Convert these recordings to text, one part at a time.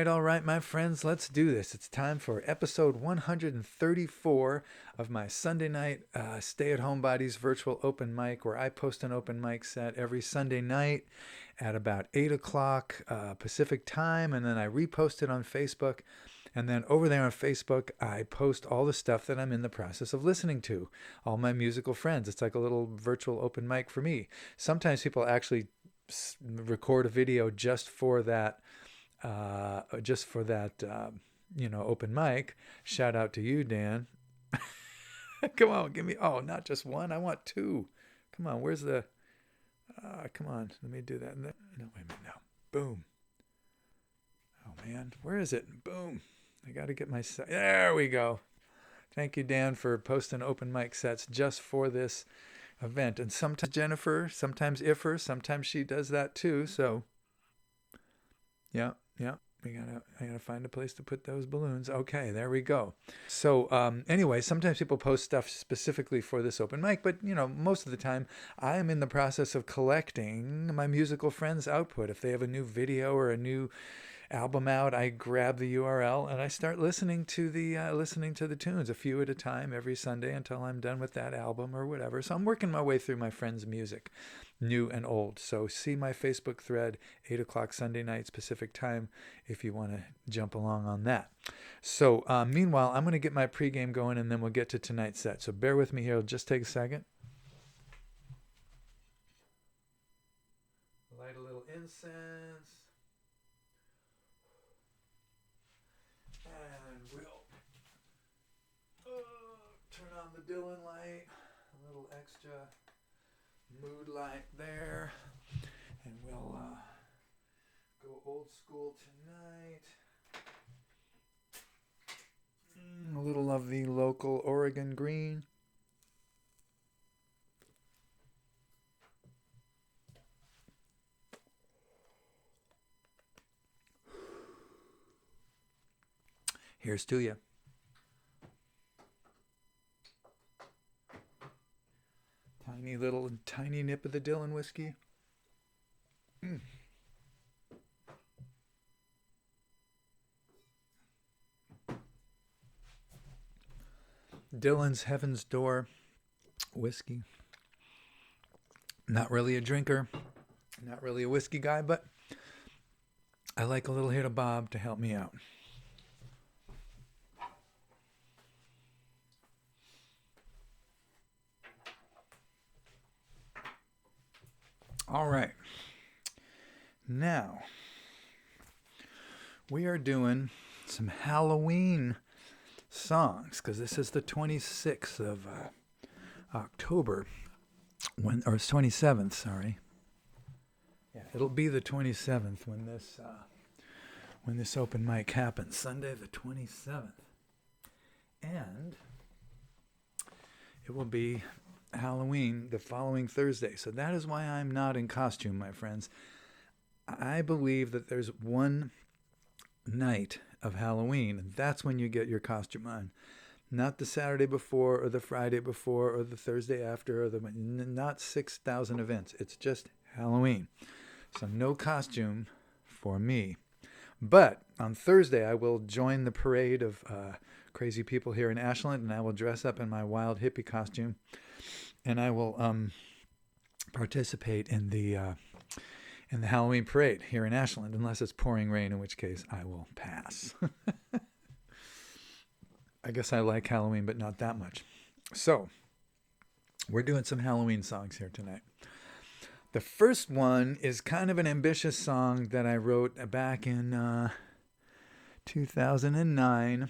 all right, my friends, let's do this. It's time for episode 134 of my Sunday night Stay-At-Homebodies virtual open mic, where I post an open mic set every Sunday night at about 8 o'clock Pacific time, and then I repost it on Facebook. And then over there on Facebook, I post all the stuff that I'm in the process of listening to, all my musical friends. It's like a little virtual open mic for me. Sometimes people actually record a video just for that open mic. Shout out to you, Dan. Come on, give me, not just one, I want two. Come on, where's the, come on, let me do that. No, wait a minute now. Boom. Oh man, where is it? Boom. I got to get my set. There we go. Thank you, Dan, for posting open mic sets just for this event. And sometimes Jennifer, sometimes Iffer, sometimes she does that too. So yeah. I gotta find a place to put those balloons. Okay, there we go. So anyway, sometimes people post stuff specifically for this open mic, but most of the time I am in the process of collecting my musical friends' output. If they have a new video or a new album out, I grab the URL and I start listening to the tunes, a few at a time every Sunday until I'm done with that album or whatever. So I'm working my way through my friends' music, new and old. So see my Facebook thread, 8 o'clock Sunday nights Pacific time, if you want to jump along on that. So meanwhile, I'm going to get my pregame going and then we'll get to tonight's set. So bear with me here. It'll just take a second. Light a little incense. And we'll turn on the Dylan light, a little extra mood light there, and we'll go old school tonight. A little of the local Oregon green. Here's to you. Tiny nip of the Dylan whiskey. Dylan's Heaven's Door whiskey. Not really a drinker, not really a whiskey guy, but I like a little hit of Bob to help me out. All right. Now, we are doing some Halloween songs because this is the 26th of October, or it's 27th, sorry. Yeah, it'll be the 27th when this open mic happens, Sunday the 27th. And it will be Halloween the following Thursday. So that is why I'm not in costume, my friends. I believe that there's one night of Halloween, and that's when you get your costume on. Not the Saturday before or the Friday before or the Thursday after or not 6,000 events. It's just Halloween. So no costume for me. But on Thursday, I will join the parade of crazy people here in Ashland, and I will dress up in my wild hippie costume, and I will participate in the Halloween parade here in Ashland, unless it's pouring rain, in which case I will pass. I guess I like Halloween, but not that much. So we're doing some Halloween songs here tonight. The first one is kind of an ambitious song that I wrote back in 2009.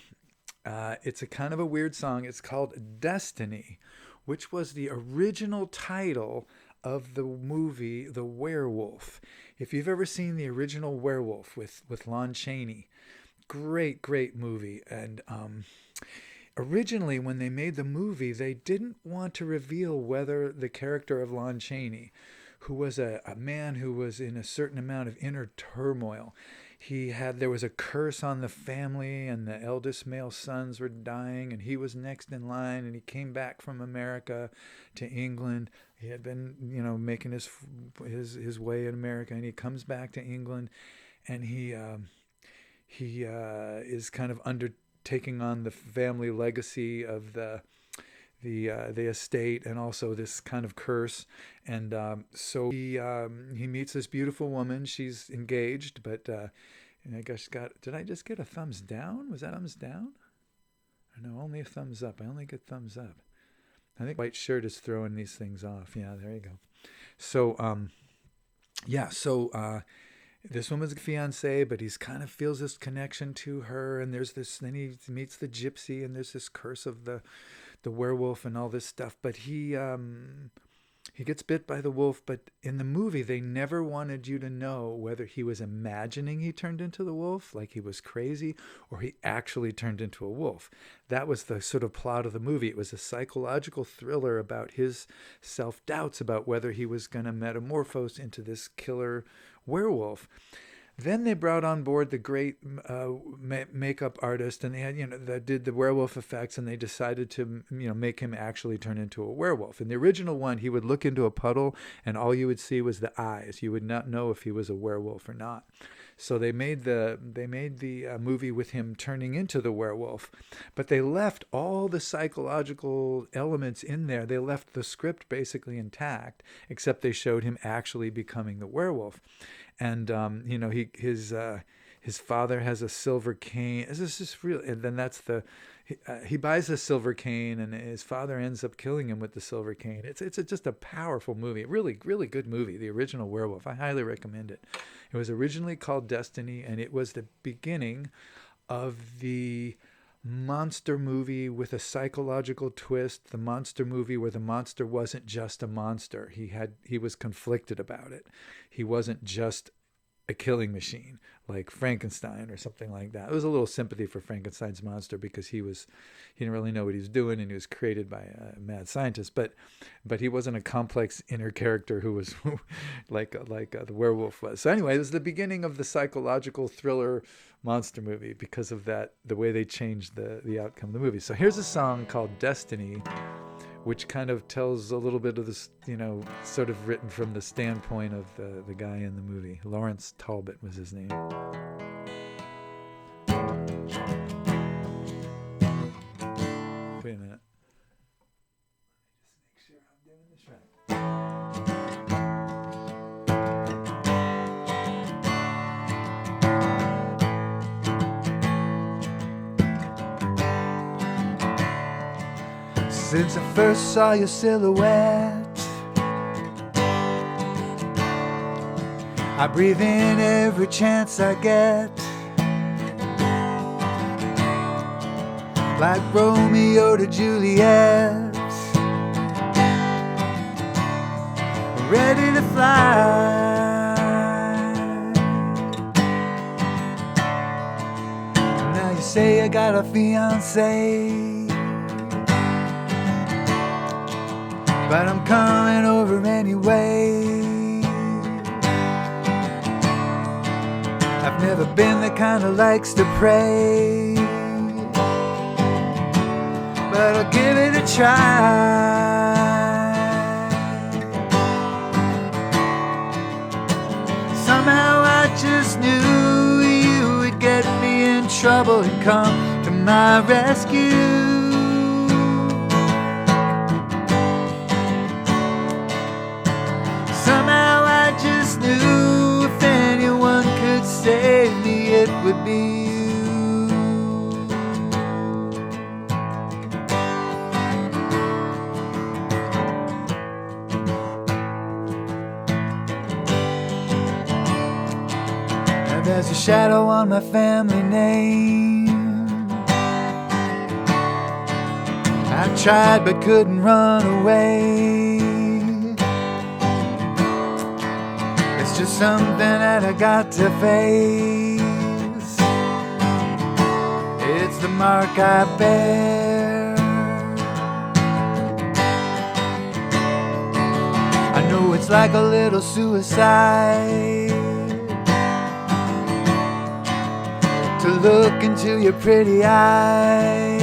It's a kind of a weird song. It's called Destiny, which was the original title of the movie The Werewolf. If you've ever seen the original Werewolf with Lon Chaney, great movie. And originally, when they made the there they didn't want to reveal whether the character of Lon Chaney, who was a man who was in a certain amount of inner turmoil, there was a curse on the family, and the eldest male sons were dying, and he was next in line, and he came back from America to England. He had been, making his way in America, and he comes back to England, and he is kind of undertaking on the family legacy of the estate, and also this kind of curse. And so he meets this beautiful woman. She's engaged, but I guess did I just get a thumbs down? Was that thumbs down? Or no, only a thumbs up. I only get thumbs up. I think white shirt is throwing these things off. Yeah, there you go. So this woman's a fiance, but he's kind of feels this connection to her, and there's this. Then he meets the gypsy, and there's this curse of the werewolf and all this stuff. But he gets bit by the wolf. But in the movie, they never wanted you to know whether he was imagining he turned into the wolf, like he was crazy, or he actually turned into a wolf. That was the sort of plot of the movie. It was a psychological thriller about his self-doubts about whether he was going to metamorphose into this killer werewolf. Then they brought on board the great makeup artist, and they had, that did the werewolf effects, and they decided to, make him actually turn into a werewolf. In the original one, he would look into a puddle, and all you would see was the eyes. You would not know if he was a werewolf or not. So they made the movie with him turning into the werewolf, but they left all the psychological elements in there. They left the script basically intact, except they showed him actually becoming the werewolf. And his father has a silver cane. This is real. And then he buys a silver cane, and his father ends up killing him with the silver cane. It's just a powerful movie. Really, really good movie. The original Werewolf. I highly recommend it. It was originally called Destiny, and it was the beginning of the monster movie with a psychological twist. The monster movie where the monster wasn't just a monster. He was conflicted about it. He wasn't just a killing machine like Frankenstein or something like that. It was a little sympathy for Frankenstein's monster because he didn't really know what he was doing, and he was created by a mad scientist. But he wasn't a complex inner character who was like the werewolf was. So anyway, it was the beginning of the psychological thriller monster movie because of that, the way they changed the outcome of the movie. So here's a song called Destiny, which kind of tells a little bit of this, sort of written from the standpoint of the guy in the movie. Lawrence Talbot was his name. Wait a minute. Let me just make sure I'm doing this right. Since I first saw your silhouette, I breathe in every chance I get, like Romeo to Juliet, ready to fly. Now you say I got a fiancé, but I'm coming over anyway. I've never been the kind that likes to pray, but I'll give it a try. Somehow I just knew you would get me in trouble and come to my rescue. Knew if anyone could save me, it would be you. Now there's a shadow on my family name. I tried but couldn't run away. Just something that I got to face. It's the mark I bear. I know it's like a little suicide to look into your pretty eyes,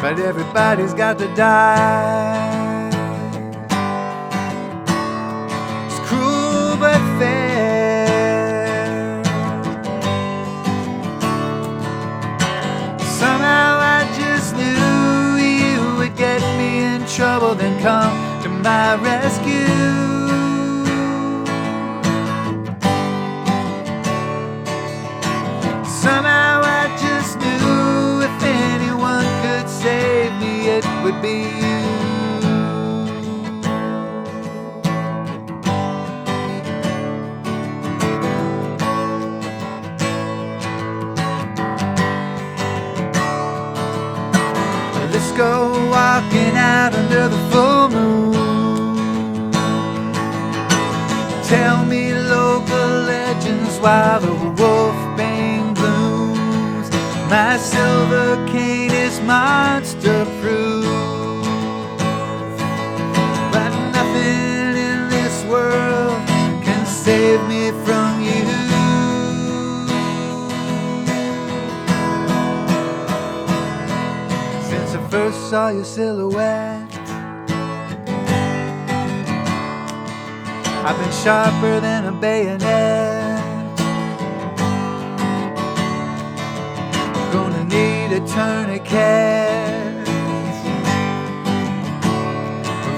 but everybody's got to die. But fair, come to my rescue. Somehow I just knew if anyone could save me, it would be you. Let's go walking out under the full moon. Tell me local legends while the wolfbane blooms. My silver cane is monster proof, but nothing in this world can save me from you. Since I first saw your silhouette, I've been sharper than a bayonet. Gonna need a tourniquet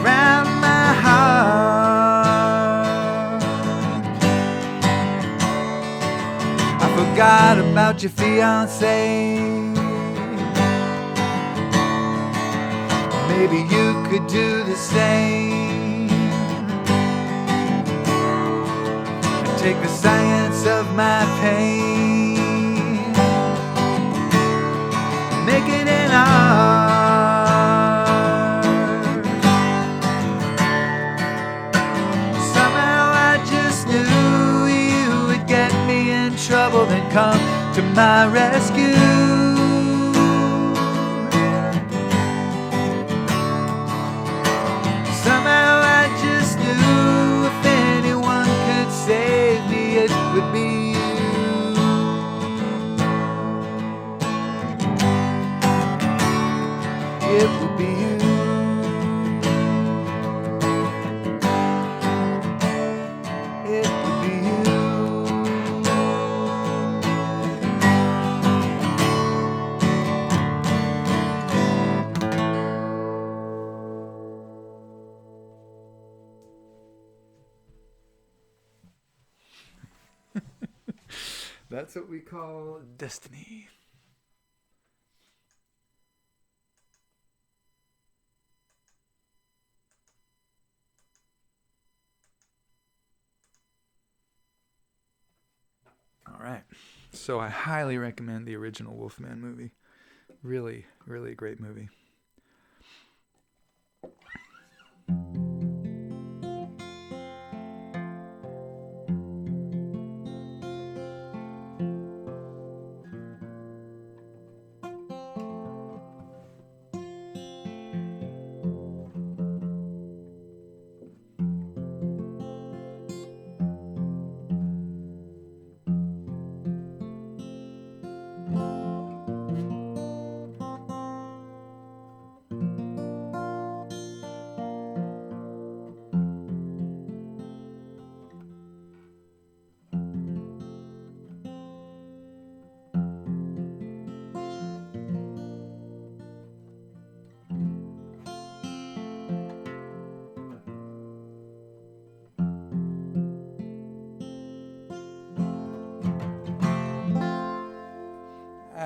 around my heart. I forgot about your fiancé. Maybe you could do the same. Take the science of my pain, make it an art. Somehow I just knew you would get me in trouble, then come to my rescue. Somehow I just knew if anyone could save me, it would be you. It would be you. It would be you. That's what we call destiny. All right. So I highly recommend the original Wolfman movie. Really, really a great movie.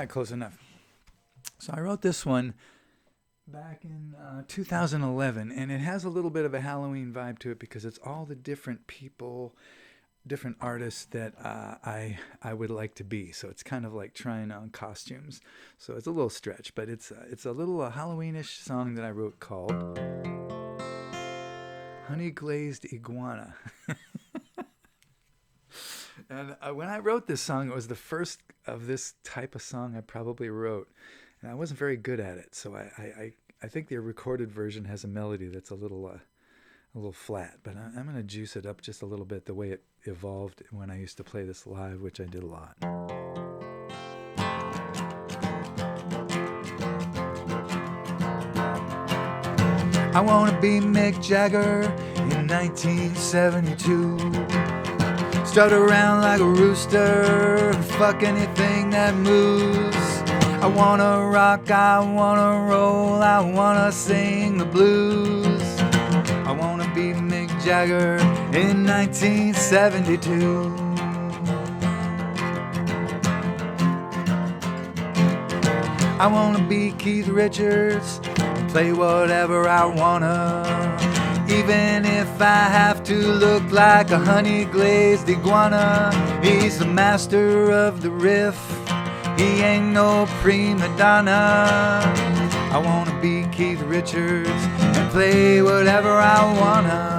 Close enough. So I wrote this one back in 2011, and it has a little bit of a Halloween vibe to it because it's all the different people, different artists that I would like to be. So it's kind of like trying on costumes. So it's a little stretch, but it's a little Halloweenish song that I wrote called Honey-Glazed Iguana. And when I wrote this song, it was the first of this type of song I probably wrote. And I wasn't very good at it. So I think the recorded version has a melody that's a little flat. But I'm going to juice it up just a little bit the way it evolved when I used to play this live, which I did a lot. I want to be Mick Jagger in 1972. Strut around like a rooster, fuck anything that moves. I wanna rock, I wanna roll, I wanna sing the blues. Jagger in 1972. I wanna be Keith Richards and play whatever I wanna, even if I have to look like a honey-glazed iguana. He's the master of the riff, he ain't no prima donna. I wanna be Keith Richards and play whatever I wanna.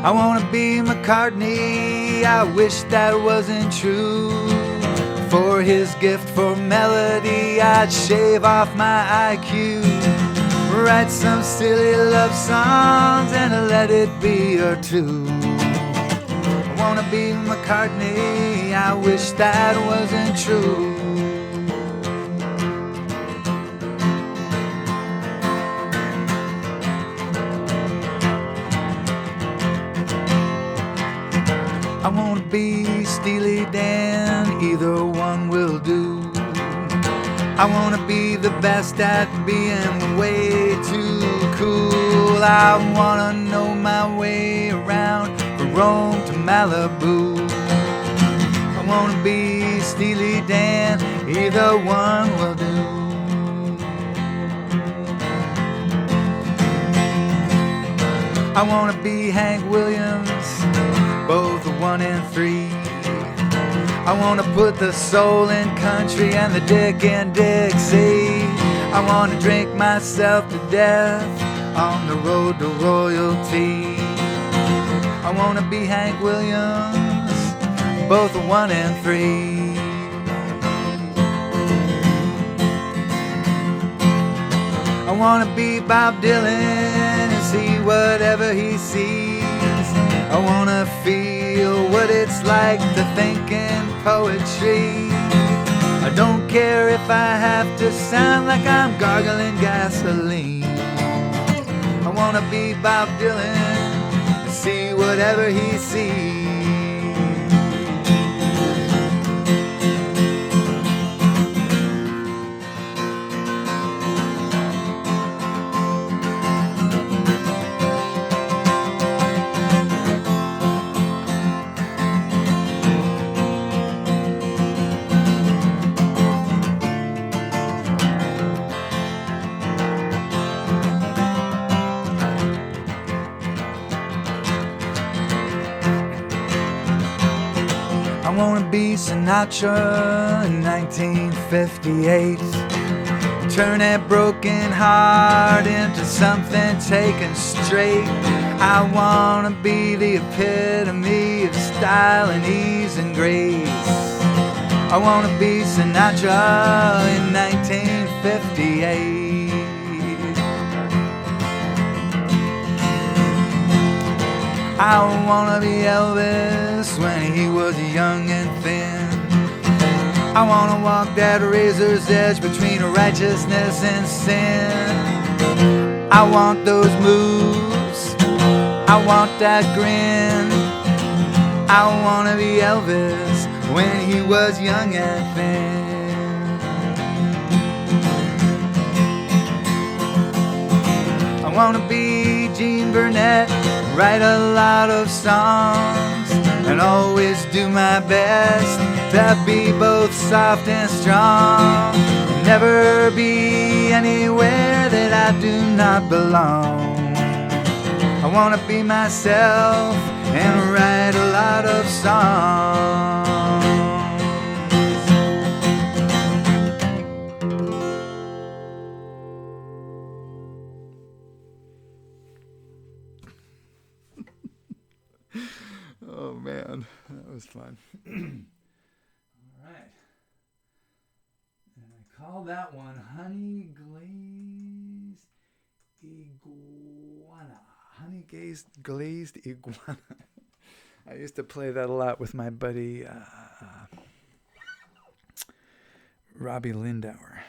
I wanna be McCartney, I wish that wasn't true. For his gift for melody, I'd shave off my IQ. Write some silly love songs and let it be or two. I wanna be McCartney, I wish that wasn't true. I wanna be Steely Dan, either one will do. I wanna be the best at being way too cool. I wanna know my way around from Rome to Malibu. I wanna be Steely Dan, either one will do. I wanna be Hank Williams, both 1 and 3. I wanna put the soul in country and the dick in Dixie. I wanna drink myself to death on the road to royalty. I wanna be Hank Williams, both 1 and 3. I wanna be Bob Dylan and see whatever he sees. I wanna feel what it's like to think in poetry. I don't care if I have to sound like I'm gargling gasoline. I wanna be Bob Dylan and see whatever he sees. I wanna be Sinatra in 1958. Turn that broken heart into something taken straight. I wanna be the epitome of style and ease and grace. I wanna be Sinatra in 1958. I wanna be Elvis when he was young and thin. I wanna walk that razor's edge between righteousness and sin. I want those moves, I want that grin. I wanna be Elvis when he was young and thin. I wanna be Gene Burnett, write a lot of songs, and always do my best to be both soft and strong. Never be anywhere that I do not belong. I wanna be myself and write a lot of songs. Oh man, that was fun. All right. And I call that one Honey-Glazed Iguana. Honey-Glazed Iguana. I used to play that a lot with my buddy Robbie Lindauer.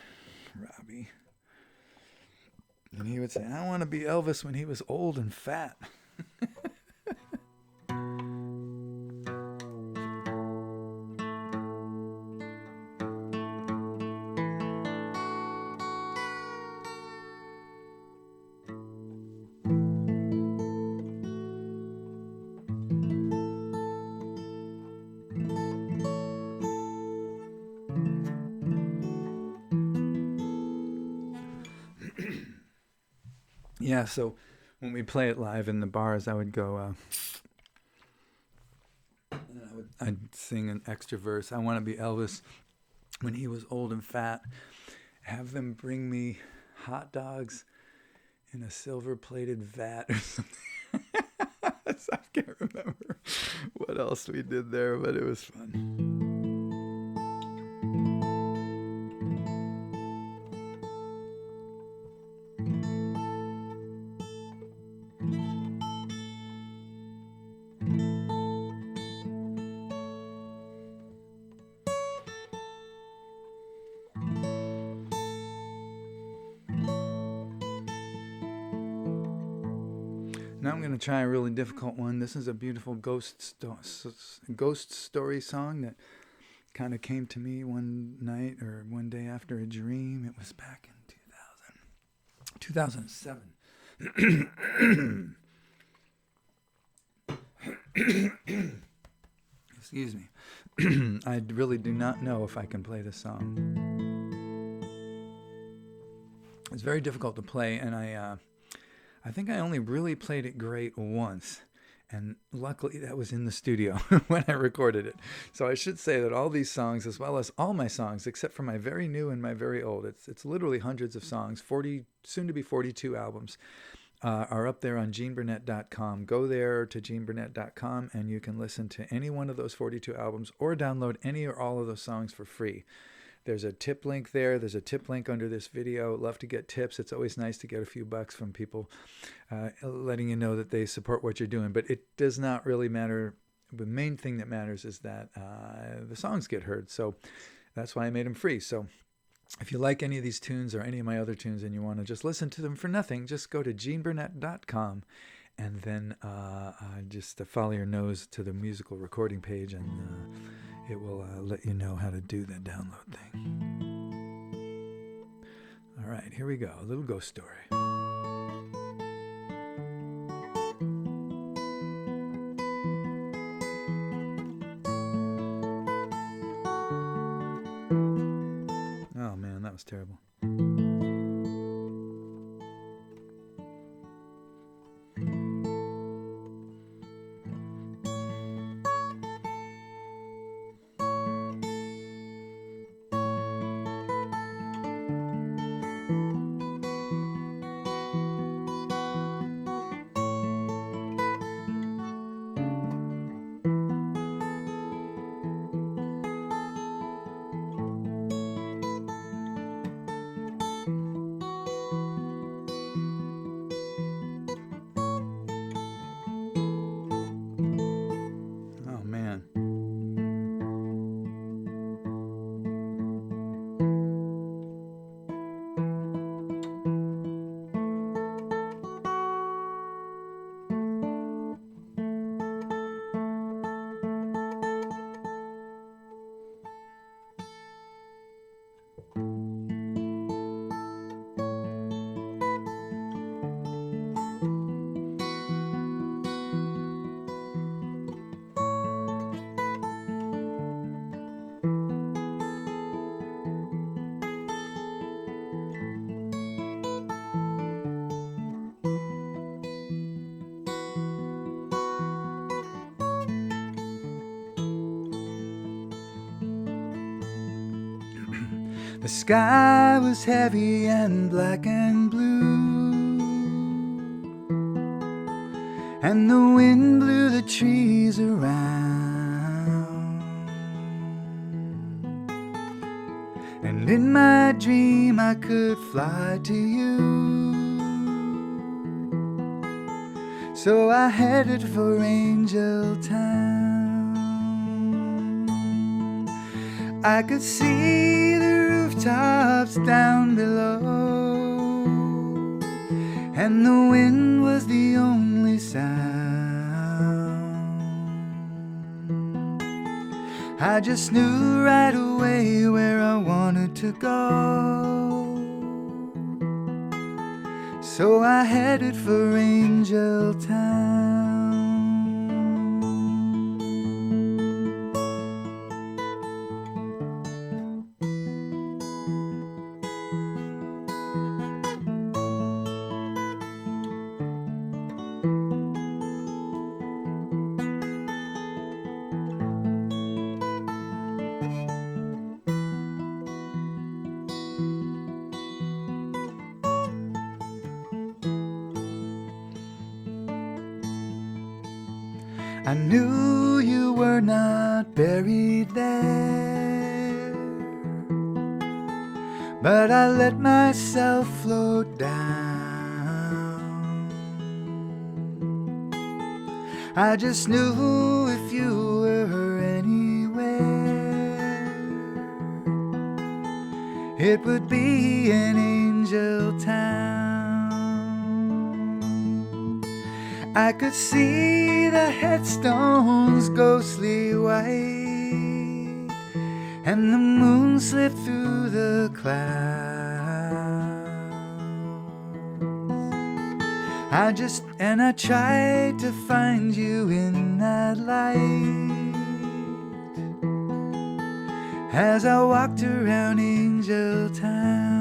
Robbie. And he would say, I want to be Elvis when he was old and fat. Yeah, so when we play it live in the bars, I would go, I'd sing an extra verse. I want to be Elvis when he was old and fat. Have them bring me hot dogs in a silver-plated vat or something. I can't remember what else we did there, but it was fun. Now I'm going to try a really difficult one. This is a beautiful ghost story song that kind of came to me one night or one day after a dream. It was back in 2007. Excuse me. I really do not know if I can play this song. It's very difficult to play, and I think I only really played it great once, and luckily that was in the studio when I recorded it. So I should say that all these songs, as well as all my songs, except for my very new and my very old, it's literally hundreds of songs, 40, soon to be 42 albums, are up there on GeneBurnett.com. Go there to GeneBurnett.com, and you can listen to any one of those 42 albums or download any or all of those songs for free. There's a tip link there. There's a tip link under this video. Love to get tips. It's always nice to get a few bucks from people letting you know that they support what you're doing. But it does not really matter. The main thing that matters is that the songs get heard. So that's why I made them free. So if you like any of these tunes or any of my other tunes and you want to just listen to them for nothing, just go to GeneBurnett.com and then just follow your nose to the musical recording page, and it will let you know how to do that download thing. All right, here we go. A little ghost story. Oh man, that was terrible. Oh man. The sky was heavy and black and blue, and the wind blew the trees around. And in my dream I could fly to you, so I headed for Angeltown. I could see the rooftops down below, and the wind was the only sound. I just knew right away where I wanted to go, so I headed for Angeltown. I knew you were not buried there, but I let myself float down. I just knew if you were anywhere, it would be in Angeltown. I could see the headstones ghostly white, and the moon slipped through the clouds. I tried to find you in that light as I walked around Angeltown.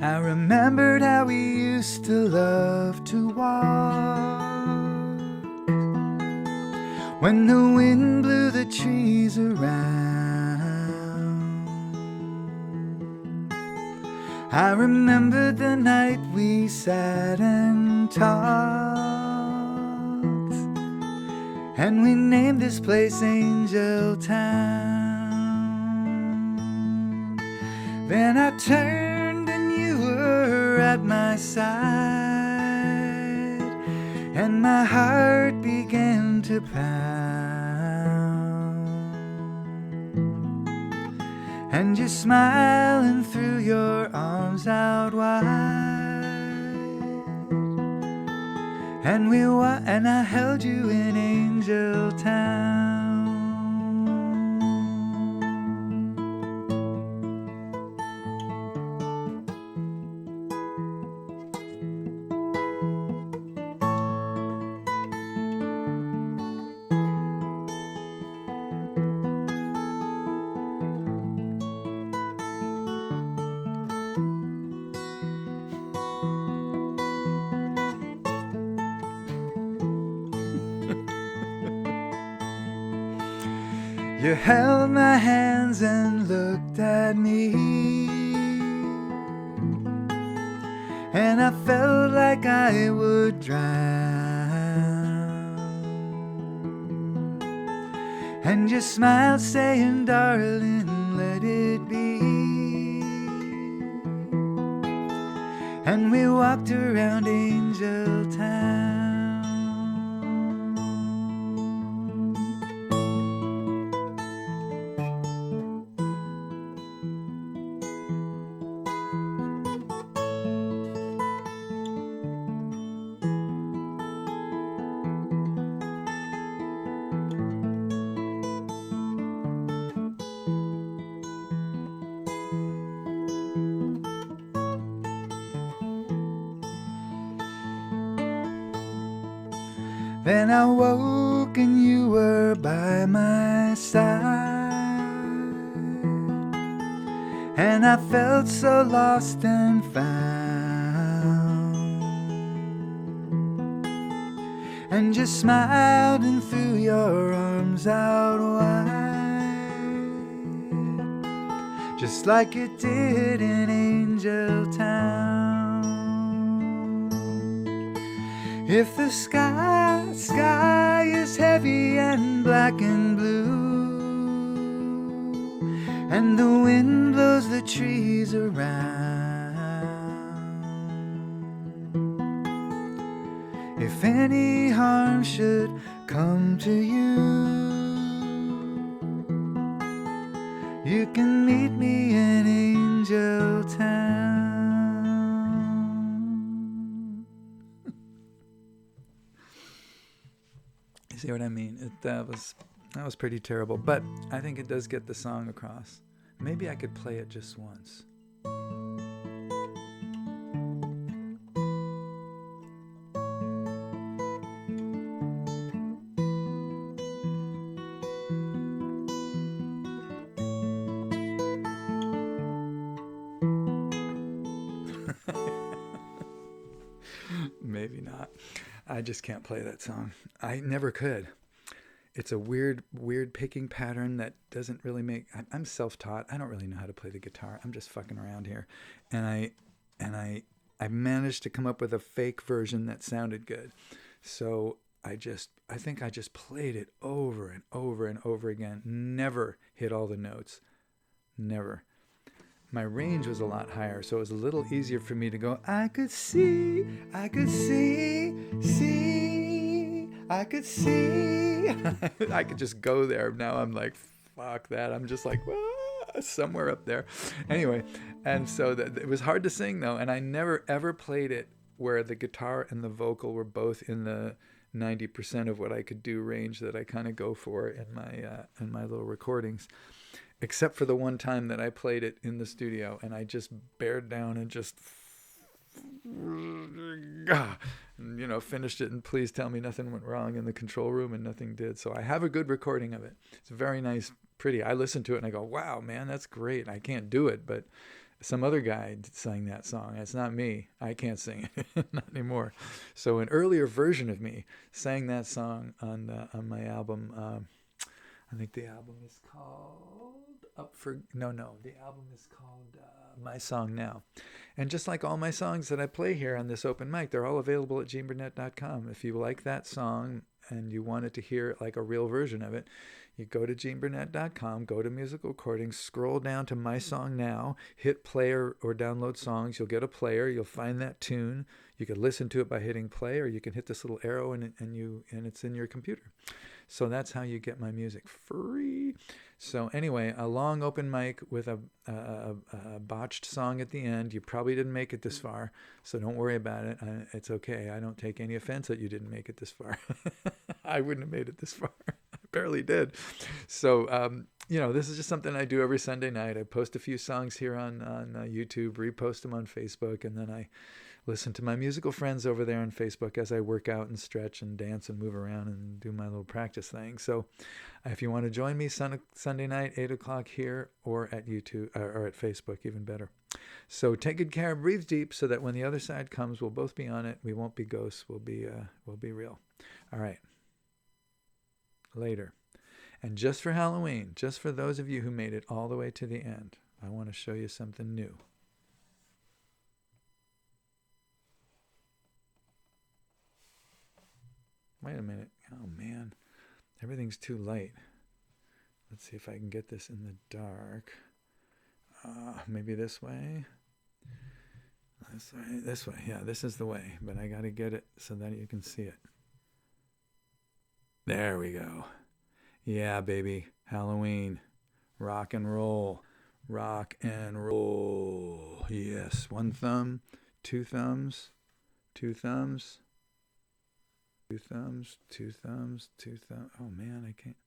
I remembered how we used to love to walk when the wind blew the trees around. I remembered the night we sat and talked, and we named this place Angeltown. Then I turned at my side, and my heart began to pound, and you smiling threw your arms out wide, and I held you in Angeltown. You held my hands and looked at me, and I felt like I would drown. And you smiled saying, darling, let it be. And we walked around Angeltown. Then I woke and you were by my side, and I felt so lost and found, and you smiled and threw your arms out wide, just like you did in Angeltown. If the sky is heavy and black and blue, and the wind blows the trees around, if any harm should come to you, you can meet me in Angeltown. See what I mean? That was pretty terrible, but I think it does get the song across. Maybe I could play it just once. I just can't play that song. I never could. It's a weird picking pattern that doesn't really make. I'm self-taught. I don't really know how to play the guitar. I'm just fucking around here, and I managed to come up with a fake version that sounded good. So I think I just played it over and over and over again. Never hit all the notes. Never. My range was a lot higher, so it was a little easier for me to go, I could see, I could see, I could see. I could just go there. Now I'm like, fuck that. I'm just like, somewhere up there. Anyway, and so it was hard to sing though, and I never ever played it where the guitar and the vocal were both in the 90% of what I could do range that I kind of go for in my little recordings. Except for the one time that I played it in the studio and I just bared down and just, finished it. And please tell me nothing went wrong in the control room, and nothing did. So I have a good recording of it. It's very nice, pretty. I listen to it and I go, wow, man, that's great. I can't do it, but some other guy sang that song. It's not me. I can't sing it, not anymore. So an earlier version of me sang that song on my album. I think the album is called the album is called My Song Now. And just like all my songs that I play here on this open mic, they're all available at GeneBurnett.com. If you like that song and you wanted to hear like a real version of it, you go to GeneBurnett.com, go to musical recordings, scroll down to My Song Now, hit play or download songs. You'll get a player. You'll find that tune. You can listen to it by hitting play, or you can hit this little arrow and it's in your computer. So that's how you get my music free. So anyway, a long open mic with a botched song at the end. You probably didn't make it this far, so don't worry about it. It's okay. I don't take any offense that you didn't make it this far. I wouldn't have made it this far. I barely did. So, this is just something I do every Sunday night. I post a few songs here on YouTube, repost them on Facebook, and then I listen to my musical friends over there on Facebook as I work out and stretch and dance and move around and do my little practice thing. So if you want to join me Sunday night, 8 o'clock here, or at YouTube or at Facebook, even better. So take good care, breathe deep, so that when the other side comes, we'll both be on it. We won't be ghosts. We'll be real. All right. Later. And just for Halloween, just for those of you who made it all the way to the end, I want to show you something new. Wait a minute. Oh, man. Everything's too light. Let's see if I can get this in the dark. Maybe this way? This way. Yeah, this is the way. But I got to get it so that you can see it. There we go. Yeah, baby. Halloween. Rock and roll. Rock and roll. Yes. One thumb. Two thumbs. Two thumbs. Two thumbs, two thumbs, two thumbs. Oh, man, I can't.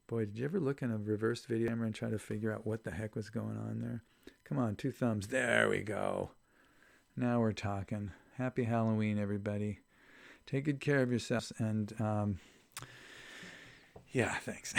Boy, did you ever look in a reversed video camera and try to figure out what the heck was going on there? Come on, two thumbs. There we go. Now we're talking. Happy Halloween, everybody. Take good care of yourselves. And, yeah, thanks.